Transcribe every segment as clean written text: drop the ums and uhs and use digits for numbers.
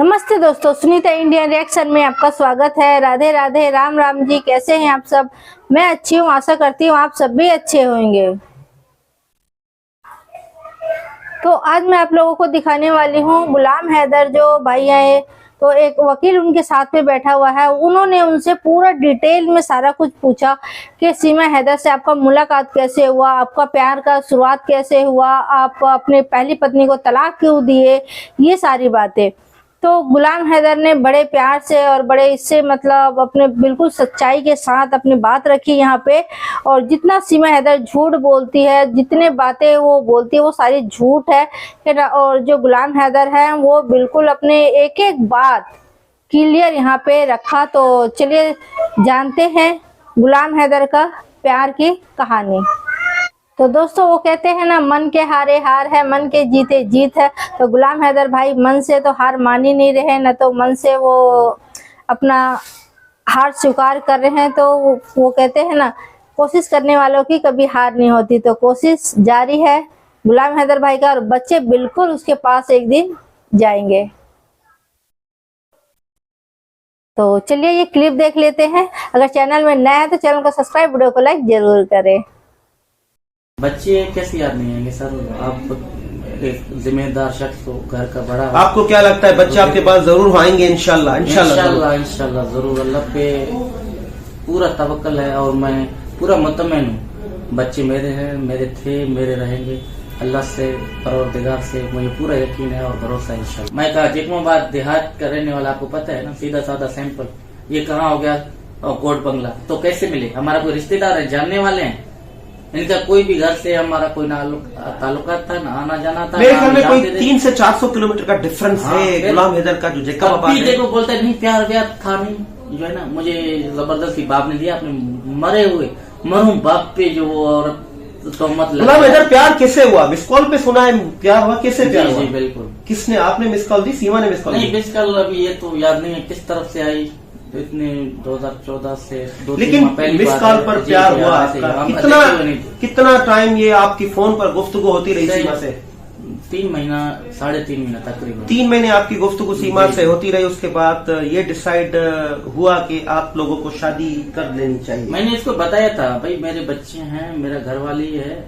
नमस्ते दोस्तों, Sunita Indian reaction में आपका स्वागत है। राधे राधे, राम राम जी। कैसे हैं आप सब? मैं अच्छी हूँ, आशा करती हूँ आप सब भी अच्छे होंगे। तो आज मैं आप लोगों को दिखाने वाली हूँ गुलाम हैदर जो भाई आए, तो एक वकील उनके साथ में बैठा हुआ है। उन्होंने उनसे पूरा डिटेल में सारा कुछ पूछा कि सीमा हैदर से आपका मुलाकात कैसे हुआ, आपका प्यार का शुरुआत कैसे हुआ, आप अपने पहली पत्नी को तलाक क्यों दिए, ये सारी बातें। तो गुलाम हैदर ने बड़े प्यार से और बड़े इससे मतलब अपने बिल्कुल सच्चाई के साथ अपनी बात रखी यहाँ पे। और जितना सीमा हैदर झूठ बोलती है, जितने बातें वो बोलती है वो सारी झूठ है। और जो गुलाम हैदर है वो बिल्कुल अपने एक एक बात क्लियर यहाँ पे रखा। तो चलिए जानते हैं गुलाम हैदर का प्यार की कहानी। तो दोस्तों वो कहते हैं ना, मन के हारे हार है, मन के जीते जीत है। तो गुलाम हैदर भाई मन से तो हार मान ही नहीं रहे, न तो मन से वो अपना हार स्वीकार कर रहे हैं। तो वो कहते हैं ना, कोशिश करने वालों की कभी हार नहीं होती। तो कोशिश जारी है गुलाम हैदर भाई का, और बच्चे बिल्कुल उसके पास एक दिन जाएंगे। तो चलिए ये क्लिप देख लेते हैं। अगर चैनल में नया है तो चैनल को सब्सक्राइब, वीडियो को लाइक जरूर करें। बच्चे कैसे याद नहीं आएंगे सर? आप एक जिम्मेदार शख्स हो, घर का बड़ा हो। आपको क्या लगता है बच्चे आपके पास जरूर आएंगे? इंशाल्लाह इंशाल्लाह जरूर। अल्लाह पे पूरा तवक्कल है और मैं पूरा मुतमईन हूँ। बच्चे मेरे हैं, मेरे थे, मेरे रहेंगे। अल्लाह से, परवरदिगार से मुझे पूरा यकीन है और भरोसा है इंशाल्लाह। मैं कहा जेकमाबाद देहात का रहने वाला, आपको पता है ना, सीधा साधा सैंपल। ये कहाँ हो गया? कोट बंगला। तो कैसे मिले? हमारा कोई रिश्तेदार है, जानने वाले हैं। इनका कोई भी घर से हमारा कोई ताल्लुकात था, ना आना जाना था। मेरे घर में कोई 300 से 400 किलोमीटर का डिफरेंस है गुलाम हैदर का, जो जेकबाबाद है। देखो बोलते नहीं, प्यार व्यार था नहीं, जो है ना। मुझे जबरदस्ती बाप ने दिया, अपने मरे हुए मरहूम बाप पे जो औरत तो मतलब। गुलाम हैदर प्यार कैसे हुआ? मिस कॉल पे सुना है प्यार हुआ, कैसे प्यार हुआ? बिल्कुल। किसने? आपने मिस कॉल दी? सीमा ने मिस कॉल दी? नहीं, मिस कॉल अभी ये तो याद नहीं है किस तरफ से आई। इतने 2014 से 2-3 लेकिन मिस कॉल पर प्यार हुआ आपका? कितना टाइम ये आपकी फोन पर गुफ्तगू होती रही सीमा से? 3 महीना, 3.5 महीना तकरीबन। 3 महीने आपकी गुफ्तगू सीमा से होती रही। उसके बाद ये डिसाइड हुआ कि आप लोगों को शादी कर लेनी चाहिए। मैंने इसको बताया था, भाई मेरे बच्चे हैं, मेरा घरवाली है,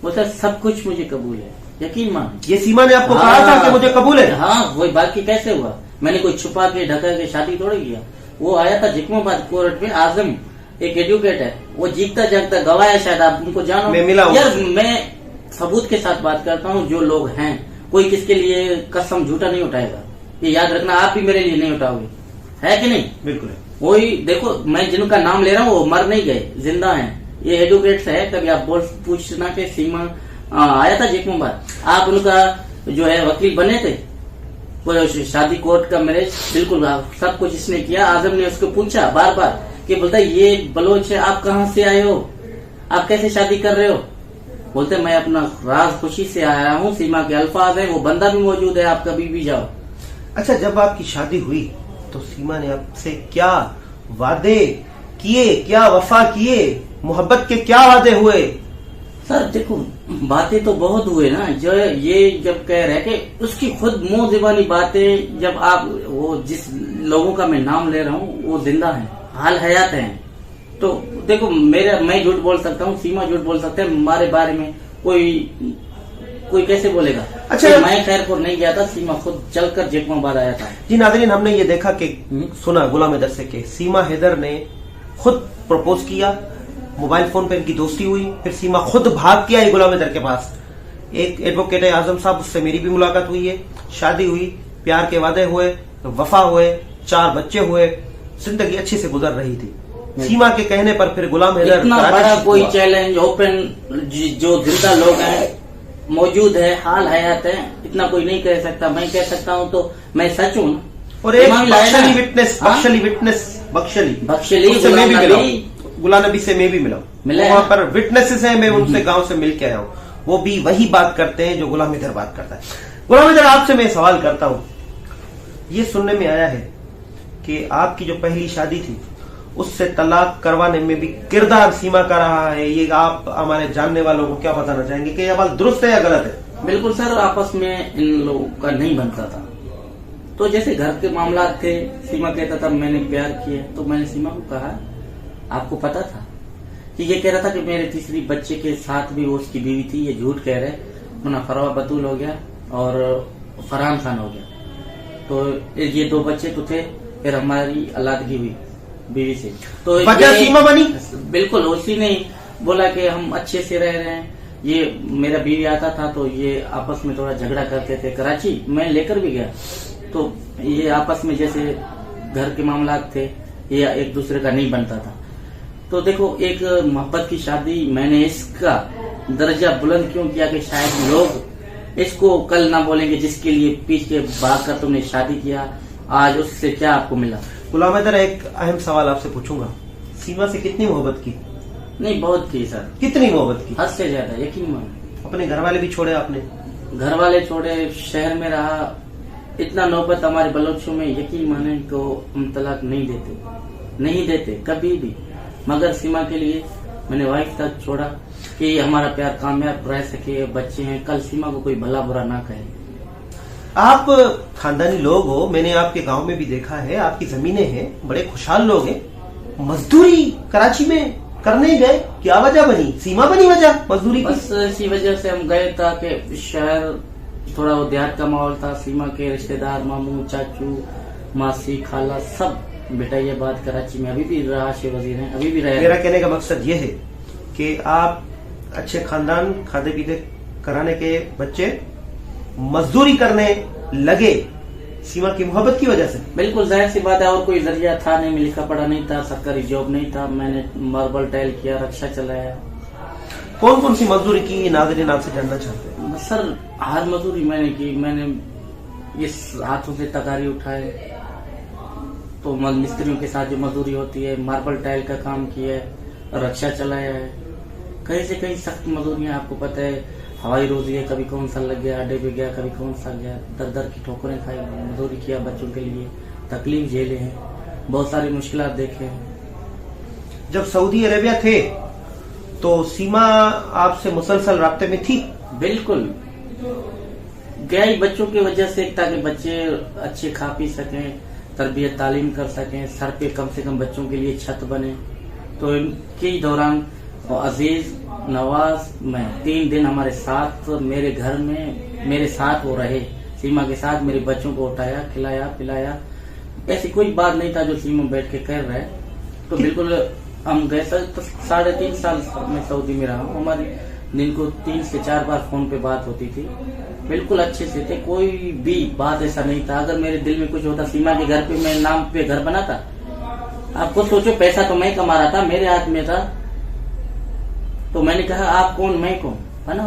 वो सब कुछ मुझे कबूल है, यकीन मान। ये सीमा ने आपको कहा था कि मुझे कबूल है? हाँ, वही बाकी कैसे हुआ? मैंने कोई छुपा के ढका के शादी थोड़ी किया। वो आया था जेकमाबाद कोर्ट में। आजम एक एडवोकेट है, वो जीतता जागता गवाह है, शायद आप उनको जानो। मैं मिला यार, मैं सबूत के साथ बात करता हूँ। जो लोग हैं, कोई किसके लिए कसम झूठा नहीं उठाएगा, ये याद रखना। आप भी मेरे लिए नहीं उठाओगे, है कि नहीं? बिल्कुल। वही देखो, मैं जिनका नाम ले रहा हूँ वो मर नहीं गए, जिंदा हैं। ये एडवोकेट्स है। कभी आप पूछना कि सीमा आया था जेकमाबाद, आप उनका जो है वकील बने थे। शादी कोर्ट का मैरिज बिल्कुल सब कुछ इसने किया। आजम ने उसको पूछा बार बार कि बोलता ये बलोच है, आप कहाँ से आए हो, आप कैसे शादी कर रहे हो? बोलते मैं अपना राज खुशी से आया हूँ। सीमा के अल्फाज है, वो बंदा भी मौजूद है, आप कभी भी जाओ। अच्छा, जब आपकी शादी हुई तो सीमा ने आपसे क्या वादे किए, क्या वफा किए, मोहब्बत के क्या वादे हुए? सर देखो, बातें तो बहुत हुए ना। जो ये जब कह रहे कि उसकी खुद मुंह ज़बानी बातें, जब आप वो जिस लोगों का मैं नाम ले रहा हूँ वो जिंदा हैं, हाल हयात हैं। तो देखो, मैं झूठ बोल सकता हूँ, सीमा झूठ बोल सकते हैं हमारे बारे में। कोई कैसे बोलेगा? अच्छा, मैं खैरपुर नहीं गया था, सीमा खुद चलकर जेकमाबाद आया था। जी नाज़रीन, हमने ये देखा कि सुना गुलाम हैदर से कि सीमा हैदर ने खुद प्रपोज किया, मोबाइल फोन पे इनकी दोस्ती हुई, फिर सीमा खुद भाग के आई गुलाम हैदर के पास। एक एडवोकेट है आजम साहब, उससे मेरी भी मुलाकात हुई है, शादी हुई, प्यार के वादे हुए, वफा हुए, 4 बच्चे हुए, जिंदगी अच्छी से गुजर रही थी। सीमा के कहने पर फिर गुलाम हैदर इतना बड़ा कोई चैलेंज ओपन, जो जिंदा लोग हैं मौजूद है, हाल हयात है, इतना कोई नहीं कह सकता। मैं कह सकता हूँ तो मैं सच हूँ। और एक बख्शली विटनेस गुलाम नबी से मैं भी मिला वहाँ पर विटनेसेस हैं, मैं उनसे गांव से मिल के आया हूँ। वो भी वही बात करते हैं जो गुलाम हैदर बात करता है। गुलाम हैदर, आपसे मैं सवाल करता हूँ, ये सुनने में आया है कि आपकी जो पहली शादी थी उससे तलाक करवाने में भी किरदार सीमा का रहा है। ये आप हमारे जानने वालों को क्या बताना चाहेंगे कि यह बात दुरुस्त है या गलत है? बिल्कुल सर, आपस में इन लोगों का नहीं बनता था। तो जैसे घर के मामला थे, सीमा कहता था मैंने प्यार किया, तो मैंने सीमा को कहा आपको पता था कि ये कह रहा था कि मेरे तीसरी बच्चे के साथ भी वो उसकी बीवी थी, ये झूठ कह रहे, वरना फरवा बतूल हो गया और फरहान खान हो गया। तो ये 2 बच्चे तो थे, फिर हमारी औलादगी हुई बीवी से। तो वजह सीमा बनी। बिल्कुल, उसी ने बोला कि हम अच्छे से रह रहे हैं। ये मेरा बीवी आता था तो ये आपस में थोड़ा झगड़ा करते थे कराची, मैं लेकर भी गया, तो ये आपस में जैसे घर के मामला थे, ये एक दूसरे का नहीं बनता था। तो देखो, एक मोहब्बत की शादी, मैंने इसका दर्जा बुलंद क्यों किया कि शायद लोग इसको कल ना बोलेंगे जिसके लिए पीछे भाग कर तुमने शादी किया, आज उससे क्या आपको मिला। गुलाम हैदर, एक अहम सवाल आपसे पूछूंगा, सीमा से कितनी मोहब्बत की? नहीं, बहुत की सर। कितनी मोहब्बत की? हद से ज्यादा, यकीन मानो। अपने घर वाले भी छोड़े आपने? घर वाले छोड़े, शहर में रहा, इतना नौबत हमारे बलोचों में, यकीन माने तो हम तलाक नहीं देते कभी भी, मगर सीमा के लिए मैंने वाइफ तक छोड़ा कि हमारा प्यार कामयाब रह सके, बच्चे हैं, कल सीमा को कोई भला बुरा ना कहे। आप खानदानी लोग हो, मैंने आपके गांव में भी देखा है, आपकी जमीनें हैं, बड़े खुशहाल लोग हैं, मजदूरी कराची में करने गए, क्या वजह बनी? सीमा बनी वजह मजदूरी की? बस इसी वजह से हम गए ताकि शहर थोड़ा वो देहात का माहौल था, सीमा के रिश्तेदार, मामू, चाचू, मासी, खाला, सब बेटा बात कराची में अभी भी रहा, वजीर हैं, अभी भी रहे। मेरा कहने का मकसद ये है कि आप अच्छे खानदान, खाते पीते कराने के बच्चे मजदूरी करने लगे सीमा की मोहब्बत की वजह से। बिल्कुल जाहिर सी बात है, और कोई जरिया था नहीं, लिखा पढ़ा नहीं था, सरकारी जॉब नहीं था, मैंने मार्बल टाइल किया, रक्षा चलाया। कौन कौन सी मजदूरी की, नाज़रीन आपसे जानना चाहते हैं? सर, हर मजदूरी मैंने की, मैंने इस हाथों से तगारी उठाए, तो मिस्त्रियों के साथ जो मजदूरी होती है, मार्बल टाइल का काम किया है, रक्षा चलाया है, कहीं से कहीं सख्त मजदूरियां, आपको पता है हवाई रोजी है, कभी कौन सा लग गया, अड्डे पे गया, कभी कौन सा गया, दर दर की ठोकरें खाई, मजदूरी किया, बच्चों के लिए तकलीफ झेले हैं, बहुत सारी मुश्किलात देखे हैं। जब सऊदी अरेबिया थे तो सीमा आपसे मुसलसल राब्ते में थी? बिल्कुल, गया ही बच्चों की वजह से, ताकि बच्चे अच्छे खा पी सकें, तरबियत तालीम कर सकें, सर पे कम से कम बच्चों के लिए छत बने। तो इनके दौरान अजीज, नवाज, मैं 3 दिन हमारे साथ, मेरे घर में मेरे साथ वो रहे, सीमा के साथ मेरे बच्चों को उठाया, खिलाया, पिलाया, ऐसी कोई बात नहीं था जो सीमा बैठ के कर रहे। तो बिल्कुल हम गए सर, तो 3.5 साल मैं सऊदी में रहा हूँ, हमारी दिन को 3 से 4 बार फोन पे बात होती थी, बिल्कुल अच्छे से थे, कोई भी बात ऐसा नहीं था। अगर मेरे दिल में कुछ होता, सीमा के घर पे मैं नाम पे घर बनाता, आपको सोचो, पैसा तो मैं कमा रहा था, मेरे हाथ में था, तो मैंने कहा आप कौन, मैं कौन, है ना,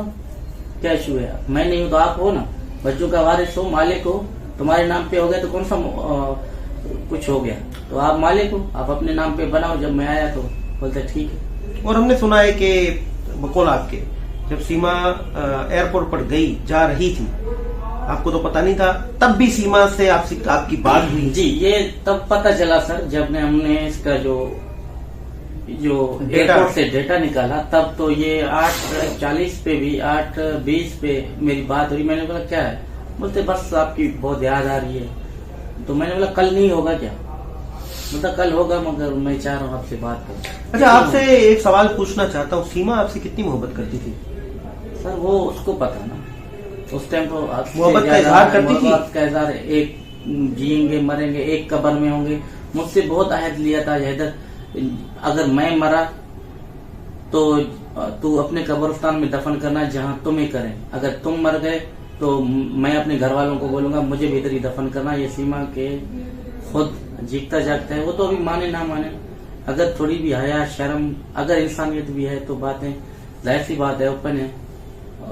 क्या इशू है, मैं नहीं हूं तो आप हो ना, बच्चों का वारिस हो, मालिक हो, तुम्हारे नाम पे हो गया तो कौन सा कुछ हो गया, तो आप मालिक हो, आप अपने नाम पे बनाओ। जब मैं आया तो बोलते ठीक है। और हमने सुना है कि बकौल आपके, जब सीमा एयरपोर्ट पर गई, जा रही थी, आपको तो पता नहीं था, तब भी सीमा से आपकी बात हुई? जी, ये तब पता चला सर, जब हमने इसका जो एयरपोर्ट से डेटा निकाला, तब तो ये 8:40 पे भी, 8:20 पे मेरी बात हुई। मैंने बोला क्या है, बोलते बस आपकी बहुत याद आ रही है। तो मैंने बोला कल नहीं होगा क्या, मतलब कल होगा, मगर मैं चाह रहा हूँ आपसे बात करूँ। अच्छा, आपसे एक सवाल पूछना चाहता हूँ, सीमा आपसे कितनी मोहब्बत करती थी? सर वो उसको पता ना, उस टाइम तो मोहब्बत का इजहार करती थी? मोहब्बत का इजहार, एक जिएंगे मरेंगे, एक कब्र में होंगे। मुझसे बहुत अहद लिया था, हैदर अगर मैं मरा तो तू अपने कब्रिस्तान में दफन करना जहां तुम्हें करें, अगर तुम मर गए तो मैं अपने घर वालों को बोलूंगा मुझे भी इधर ही दफन करना। ये सीमा के खुद जीतता जागता है, वो तो अभी माने ना माने, अगर थोड़ी भी हया, शर्म, अगर इंसानियत भी है तो बातें जाहिर सी बात है, ओपन है,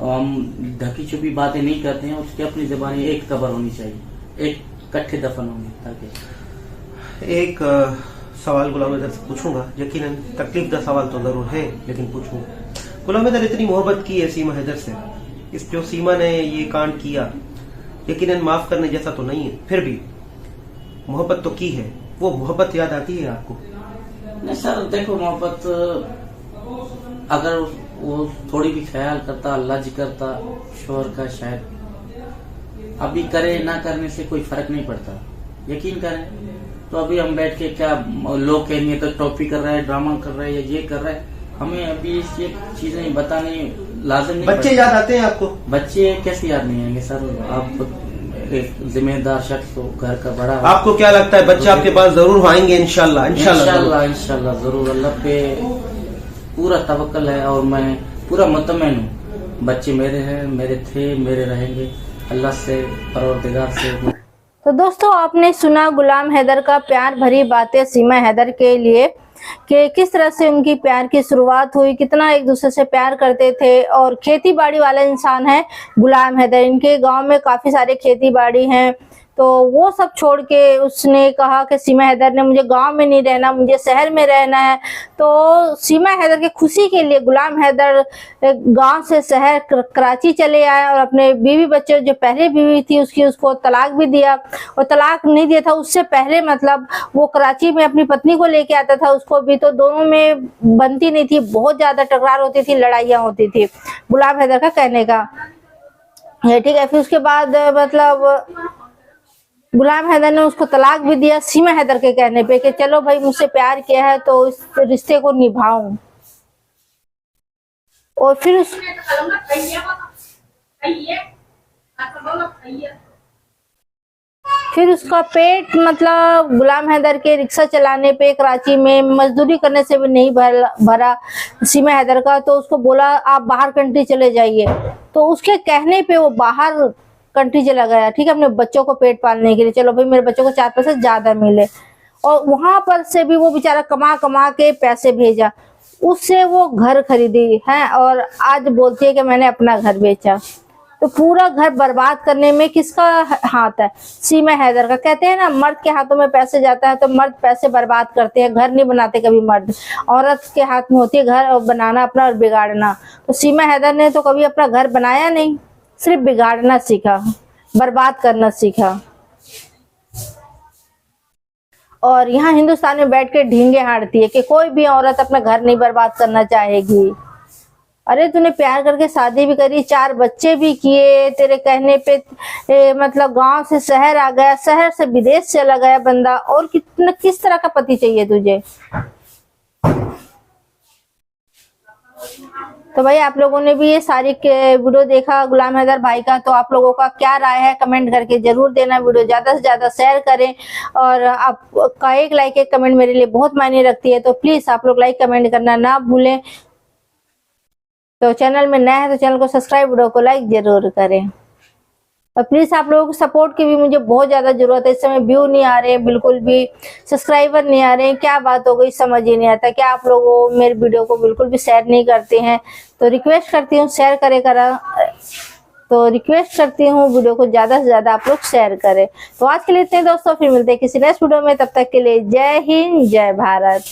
हम ढकी छुपी बातें नहीं करते हैं। उसकी अपनी जबानी, एक कब्र होनी चाहिए, एक कट्ठे दफन होंगे। ताकि एक सवाल गुलाम हैदर से पूछूंगा, यकीनन तकलीफ का सवाल तो जरूर है, लेकिन पूछूंगा। गुलाम हैदर इतनी मोहब्बत की है सीमा हैदर से, इस जो सीमा ने ये कांड किया, यकीनन माफ करने जैसा तो नहीं है, फिर भी मोहब्बत तो की है, वो मोहब्बत याद आती है आपको? नहीं सर, देखो मोहब्बत अगर वो थोड़ी भी ख्याल करता, लज करता शोहर का, शायद अभी करे ना करने से कोई फर्क नहीं पड़ता, यकीन करें। तो अभी हम बैठ के क्या लोग कहेंगे तो टॉपी कर रहा है, ड्रामा कर रहा है या ये कर रहा है, हमें अभी ये चीजें बताने लाजिम नहीं। बच्चे याद आते हैं आपको? बच्चे कैसे याद नहीं आएंगे सर, आप एक जिम्मेदार शख्स हो, घर का बड़ा हो। आपको क्या लगता है बच्चे आपके पास जरूर आएंगे? इंशाल्लाह इंशाल्लाह जरूर। अल्लाह पे पूरा तवक्कल है और मैं पूरा मुतमईन हूँ। बच्चे मेरे हैं, मेरे थे, मेरे रहेंगे, अल्लाह से, परवरदिगार से। तो दोस्तों आपने सुना गुलाम हैदर का प्यार भरी बातें सीमा हैदर के लिए, कि किस तरह से उनकी प्यार की शुरुआत हुई, कितना एक दूसरे से प्यार करते थे। और खेती बाड़ी वाला इंसान है गुलाम हैदर, इनके गांव में काफी सारे खेती बाड़ी हैं। तो वो सब छोड़ के उसने कहा कि सीमा हैदर ने मुझे गांव में नहीं रहना, मुझे शहर में रहना है। तो सीमा हैदर की खुशी के लिए गुलाम हैदर गांव से शहर कराची चले आए और अपने बीवी बच्चे, जो पहले बीवी थी उसकी, उसको तलाक भी दिया। और तलाक नहीं दिया था उससे पहले, मतलब वो कराची में अपनी पत्नी को लेके आता था, उसको भी। तो दोनों में बनती नहीं थी, बहुत ज्यादा टकरार होती थी, लड़ाइयाँ होती थी, गुलाम हैदर का कहने का, ठीक है। फिर उसके बाद मतलब गुलाम हैदर ने उसको तलाक भी दिया सीमा हैदर के कहने पे कि चलो भाई मुझसे प्यार किया है तो इस रिश्ते को निभाऊं। और फिर उसका पेट मतलब गुलाम हैदर के रिक्शा चलाने पे, कराची में मजदूरी करने से भी नहीं भरा सीमा हैदर का। तो उसको बोला आप बाहर कंट्री चले जाइए, तो उसके कहने पे वो बाहर कंट्री चला गया, ठीक है, अपने बच्चों को पेट पालने के लिए। चलो भाई मेरे बच्चों को 4 पैसे ज्यादा मिले। और वहां पर से भी वो बेचारा कमा कमा के पैसे भेजा, उससे वो घर खरीदी है। और आज बोलती है कि मैंने अपना घर बेचा। तो पूरा घर बर्बाद करने में किसका हाथ है? सीमा हैदर का। कहते हैं ना मर्द के हाथों में पैसे जाता है तो मर्द पैसे बर्बाद करते हैं, घर नहीं बनाते कभी मर्द। औरत के हाथ में होती है घर बनाना अपना और बिगाड़ना। तो सीमा हैदर ने तो कभी अपना घर बनाया नहीं, सिर्फ बिगाड़ना सीखा, बर्बाद करना सीखा। और यहाँ हिंदुस्तान में बैठ के ढींगे हारती है कि कोई भी औरत अपना घर नहीं बर्बाद करना चाहेगी। अरे तूने प्यार करके शादी भी करी, 4 बच्चे भी किए, तेरे कहने पे मतलब गांव से शहर आ गया, शहर से विदेश चला गया बंदा, और किस तरह का पति चाहिए तुझे? तो भाई आप लोगों ने भी ये सारी वीडियो देखा गुलाम हैदर भाई का, तो आप लोगों का क्या राय है कमेंट करके जरूर देना। वीडियो ज्यादा से ज्यादा शेयर करें, और आपका एक लाइक एक कमेंट मेरे लिए बहुत मायने रखती है। तो प्लीज आप लोग लाइक कमेंट करना ना भूलें। तो चैनल में नया है तो चैनल को सब्सक्राइब, वीडियो को लाइक जरूर करें। और प्लीज आप लोगों के सपोर्ट की भी मुझे बहुत ज्यादा जरूरत है। इस समय व्यू नहीं आ रहे हैं, बिल्कुल भी सब्सक्राइबर नहीं आ रहे हैं, क्या बात हो गई समझ ही नहीं आता। क्या आप लोग मेरे वीडियो को बिल्कुल भी शेयर नहीं करते हैं? तो रिक्वेस्ट करती हूँ शेयर तो रिक्वेस्ट करती हूँ वीडियो को ज्यादा से ज्यादा आप लोग शेयर करें। तो आज के लिए इतने दोस्तों, फिर मिलते हैं किसी नेक्स्ट वीडियो में। तब तक के लिए जय हिंद, जय भारत।